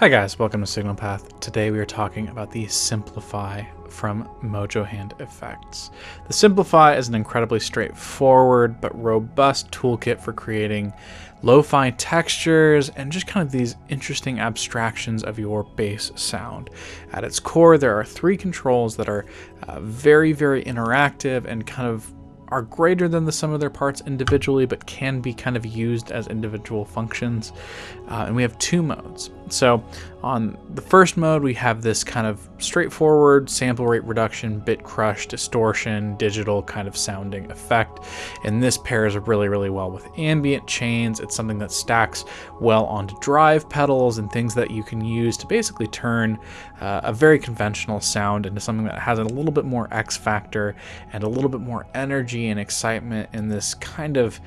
Hi guys, welcome to Signal Path. Today we are talking about the SMPLoFi from Mojo Hand Effects. The SMPLoFi is an incredibly straightforward but robust toolkit for creating lo-fi textures and just kind of these interesting abstractions of your bass sound. At its core, there are three controls that are very interactive and kind of are greater than the sum of their parts individually, but can be kind of used as individual functions. And we have two modes. So on the first mode, we have this kind of straightforward sample rate reduction, bit crush, distortion, digital kind of sounding effect. And this pairs really well with ambient chains. It's something that stacks well onto drive pedals and things that you can use to basically turn a very conventional sound into something that has a little bit more X factor and a little bit more energy and excitement in this kind of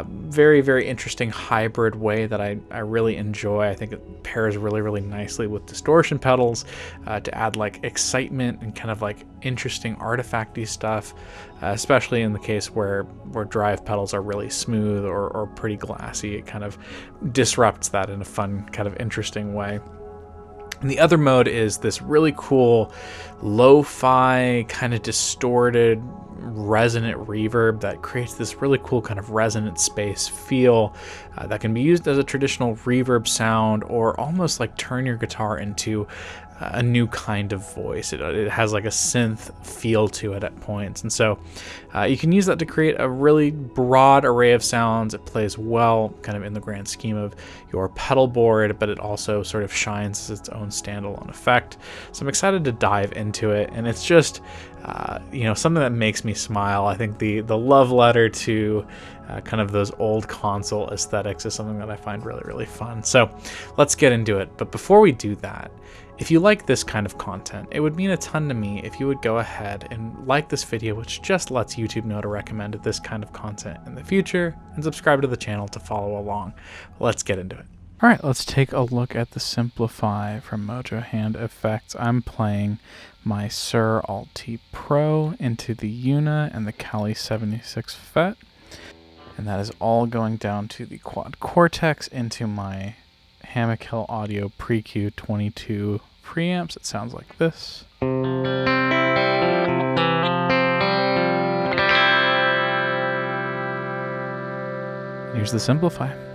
very interesting hybrid way that I really enjoy. I think it pairs really nicely with distortion pedals to add like excitement and kind of like interesting artifacty stuff, especially in the case where drive pedals are really smooth or pretty glassy. It kind of disrupts that in a fun, kind of interesting way. And the other mode is this really cool lo-fi kind of distorted resonant reverb that creates this really cool kind of resonant space feel that can be used as a traditional reverb sound or almost like turn your guitar into a new kind of voice. It has like a synth feel to it at points, and so you can use that to create a really broad array of sounds. It plays well kind of in the grand scheme of your pedal board, but it also sort of shines as its own standalone effect. So I'm excited to dive into it, and it's just something that makes me smile. I think the love letter to kind of those old console aesthetics is something that I find really fun. So let's get into it. But before we do that, if you like this kind of content, it would mean a ton to me if you would go ahead and like this video, which just lets YouTube know to recommend this kind of content in the future, and subscribe to the channel to follow along. Let's get into it. All right, let's take a look at the SMPLoFi from Mojo Hand Effects. I'm playing my Suhr Alt T Pro into the EUNA and the Cali 76 FET, and that is all going down to the quad Cortex into my Hammock Hill Audio Pre-Q 22 preamps. It sounds like this. Here's the SMPLoFi.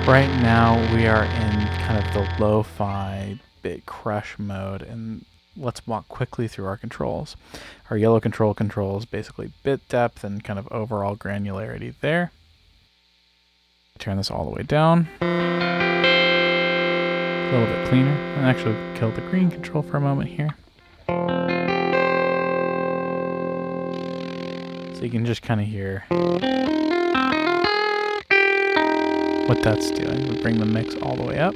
Right now we are in kind of the lo-fi bit crush mode, and let's walk quickly through our controls. Our yellow control controls basically bit depth and kind of overall granularity there. Turn this all the way down. A little bit cleaner. And actually kill the green control for a moment here. So you can just kind of hear what that's doing. We bring the mix all the way up.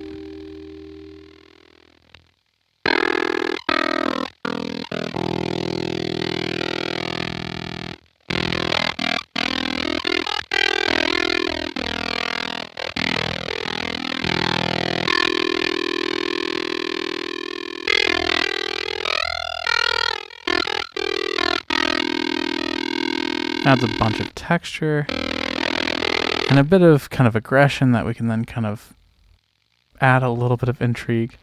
Adds a bunch of texture and a bit of kind of aggression that we can then kind of add a little bit of intrigue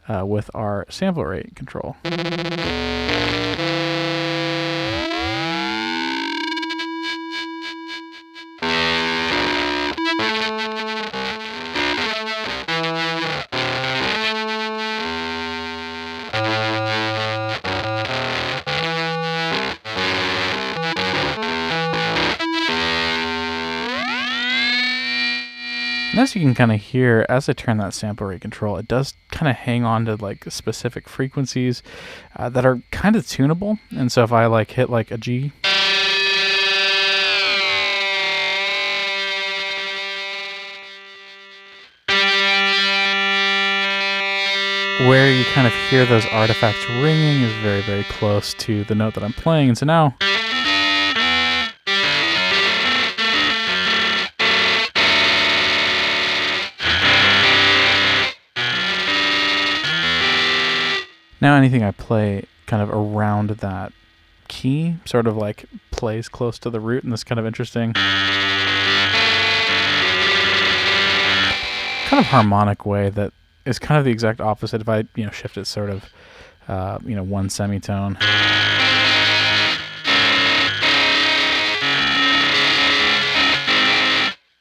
with our sample rate control. And as you can kind of hear, as I turn that sample rate control, it does kind of hang on to like specific frequencies that are kind of tunable. And so if I like hit like a G, where you kind of hear those artifacts ringing is very, very close to the note that I'm playing. And so now anything I play kind of around that key sort of like plays close to the root in this kind of interesting kind of harmonic way that is kind of the exact opposite if I, shift it sort of, one semitone.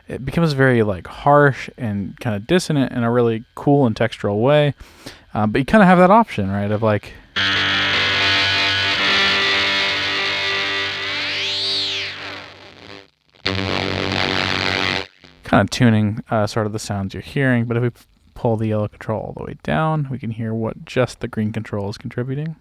It becomes very like harsh and kind of dissonant in a really cool and textural way. But you kind of have that option, right, of like kind of tuning sort of the sounds you're hearing. But if we pull the yellow control all the way down, we can hear what just the green control is contributing.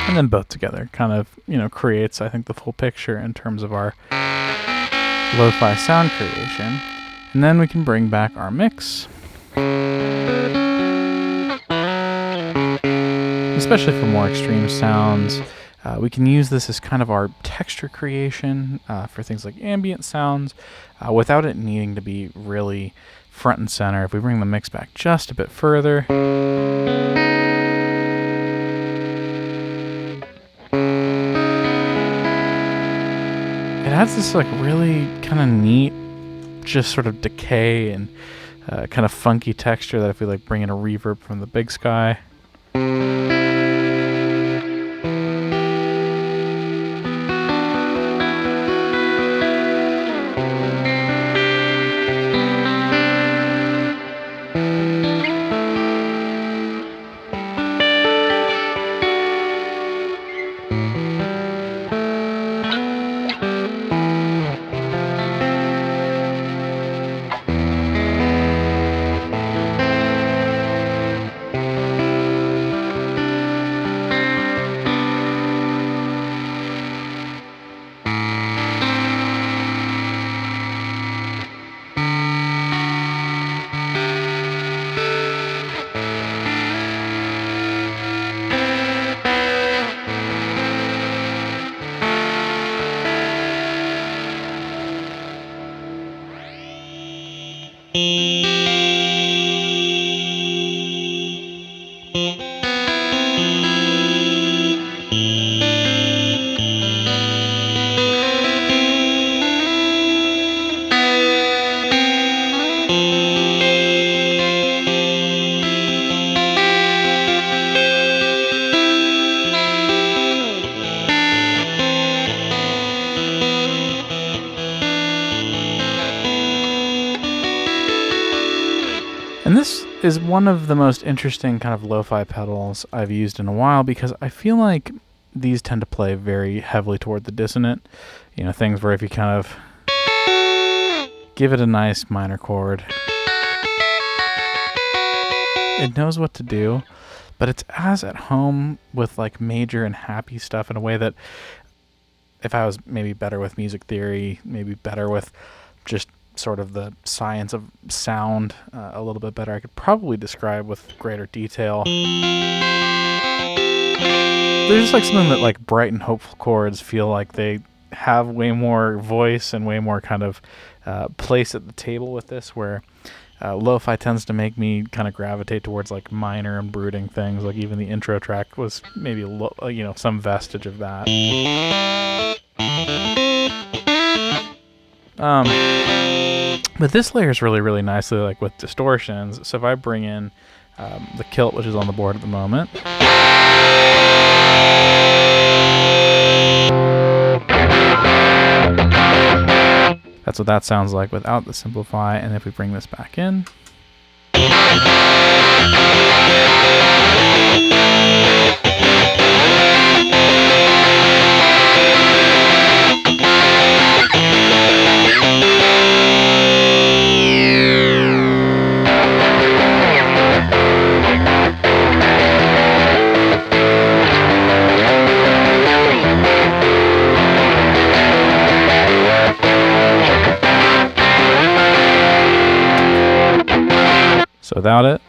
And then both together kind of, creates, I think, the full picture in terms of our lo-fi sound creation. And then we can bring back our mix. Especially for more extreme sounds. We can use this as kind of our texture creation for things like ambient sounds without it needing to be really front and center. If we bring the mix back just a bit further, it adds this like really kind of neat, just sort of decay and kind of funky texture that if we like bring in a reverb from the Bigsky. And this is one of the most interesting kind of lo-fi pedals I've used in a while, because I feel like these tend to play very heavily toward the dissonant. Things where if you kind of give it a nice minor chord, it knows what to do, but it's as at home with like major and happy stuff in a way that if I was maybe better with music theory, maybe better with just sort of the science of sound a little bit better, I could probably describe with greater detail. There's just like something that like bright and hopeful chords feel like they have way more voice and way more kind of place at the table with this, where lo-fi tends to make me kind of gravitate towards like minor and brooding things. Like even the intro track was maybe some vestige of that. But this layers really, really nicely like with distortions. So if I bring in the kilt, which is on the board at the moment, That's what that sounds like without the SMPLoFi. And if we bring this back in, so without it,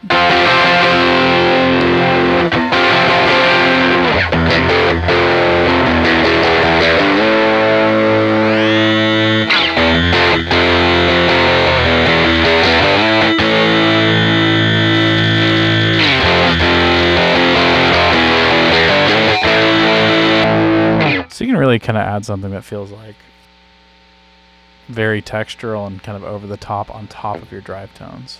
so you can really kind of add something that feels like very textural and kind of over the top on top of your drive tones.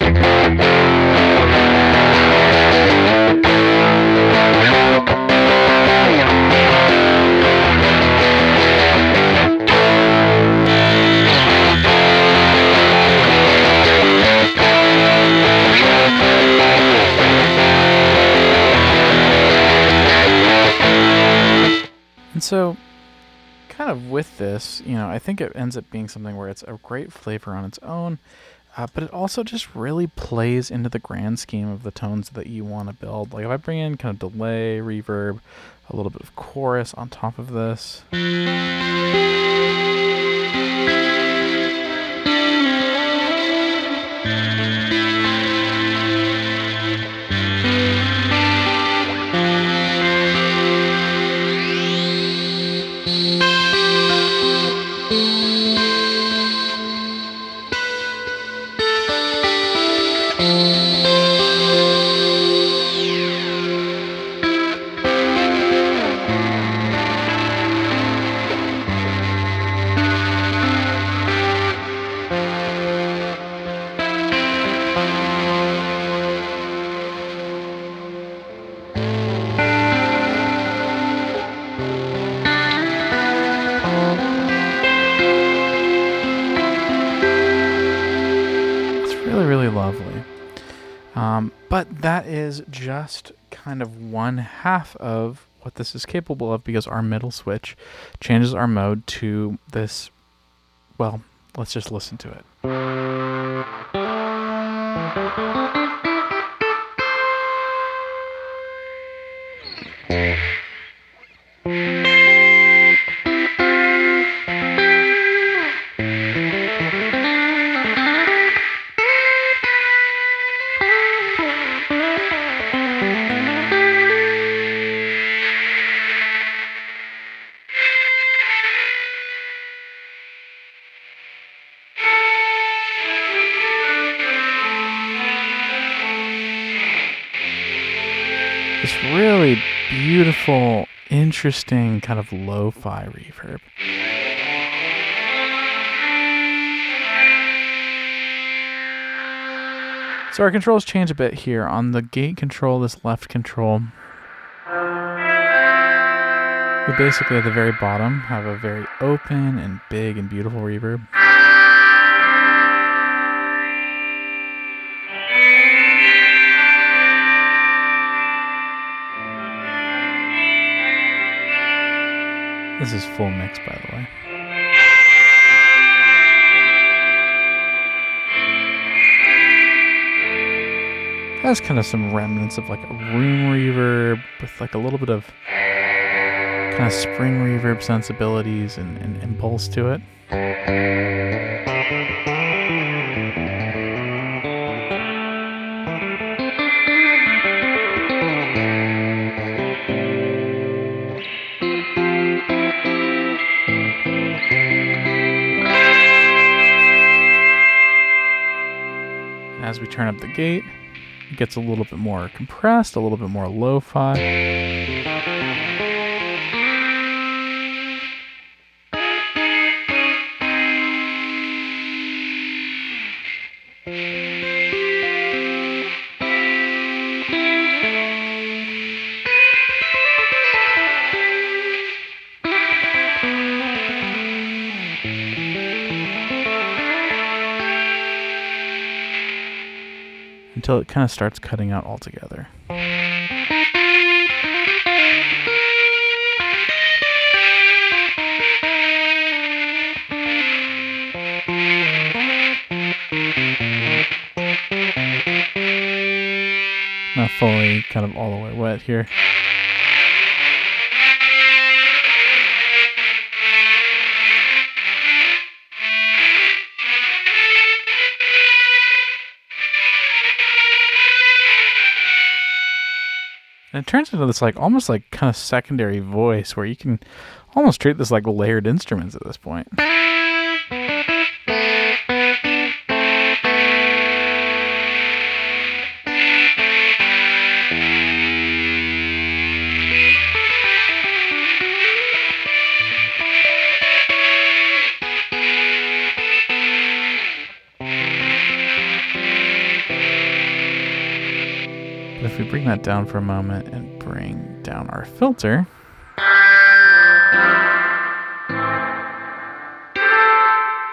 And so kind of with this, you know, I think it ends up being something where it's a great flavor on its own, but it also just really plays into the grand scheme of the tones that you want to build. Like if I bring in kind of delay, reverb, a little bit of chorus on top of this. Really lovely. But that is just kind of one half of what this is capable of, because our middle switch changes our mode to this. Well, let's just listen to it. This really beautiful, interesting kind of lo-fi reverb. So our controls change a bit here. On the gate control, this left control, we basically at the very bottom have a very open and big and beautiful reverb. This is full mix, by the way. Has kind of some remnants of like a room reverb with like a little bit of kind of spring reverb sensibilities and impulse to it. As we turn up the gate, it gets a little bit more compressed, a little bit more lo-fi. until it kind of starts cutting out altogether. Not fully kind of all the way wet here. And it turns into this like almost like kind of secondary voice where you can almost treat this like layered instruments at this point. But if we bring that down for a moment and bring down our filter,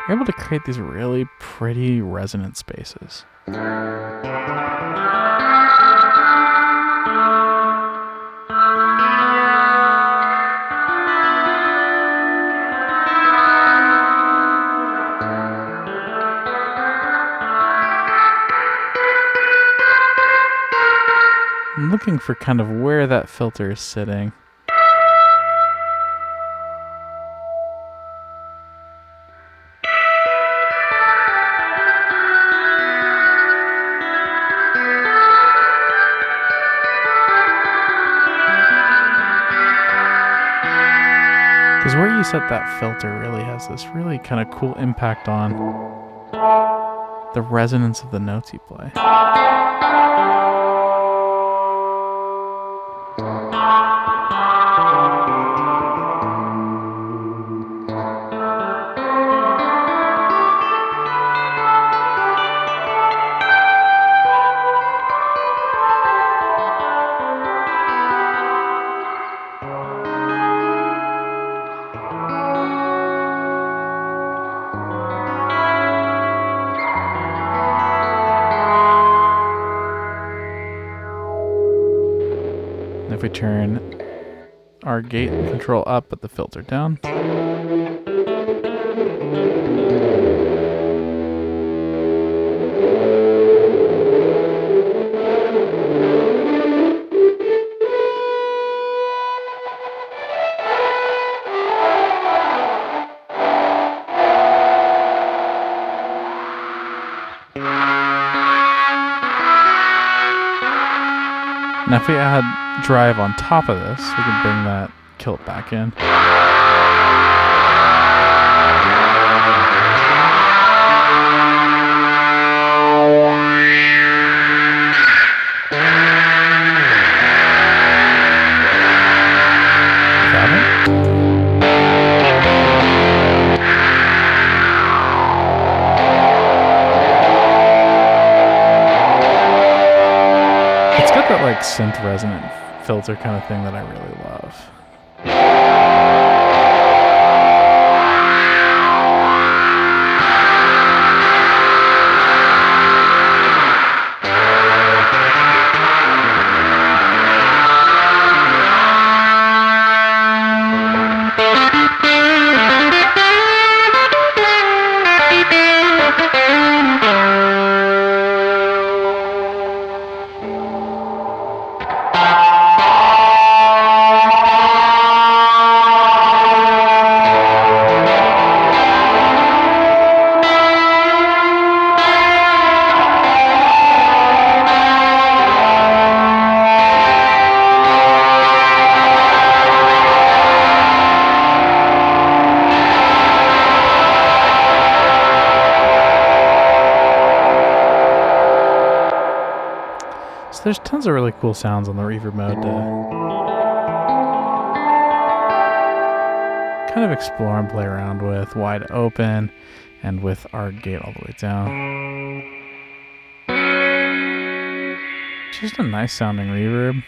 we're able to create these really pretty resonant spaces. I'm looking for kind of where that filter is sitting. Because where you set that filter really has this really kind of cool impact on the resonance of the notes you play. If we turn our gate control up but the filter down, now if we add drive on top of this, we can bring that kilt back in. Got it? It's got that like synth resonant filter kind of thing that I really love. So there's tons of really cool sounds on the reverb mode to kind of explore and play around with, wide open and with our gate all the way down. Just a nice sounding reverb.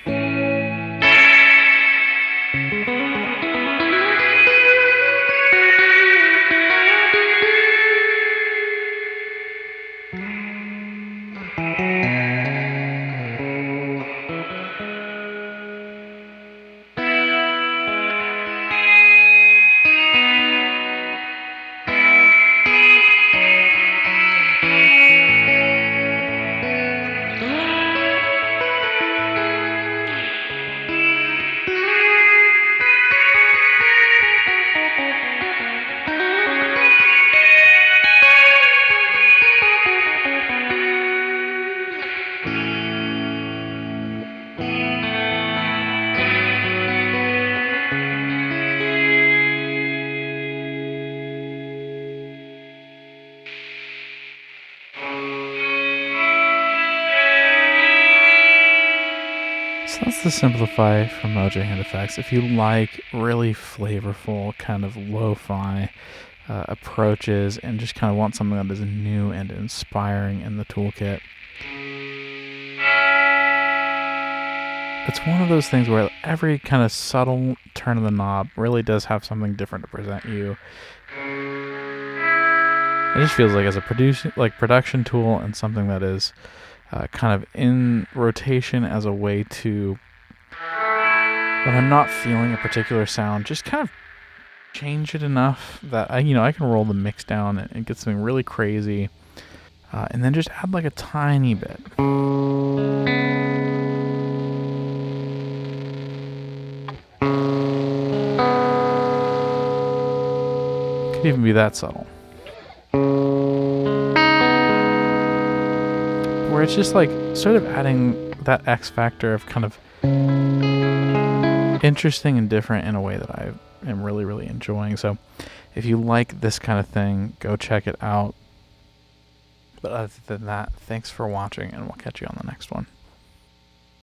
that's the SMPLoFi from Mojo Hand Effects. If you like really flavorful kind of lo-fi approaches and just kind of want something that is new and inspiring in the toolkit, it's one of those things where every kind of subtle turn of the knob really does have something different to present you. It just feels like as a production tool and something that is kind of in rotation as a way to, when I'm not feeling a particular sound, just kind of change it enough that I can roll the mix down and get something really crazy, and then just add like a tiny bit. Could even be that subtle, where it's just like sort of adding that X factor of kind of interesting and different in a way that I am really, really enjoying. So if you like this kind of thing, go check it out. But other than that, thanks for watching, and we'll catch you on the next one.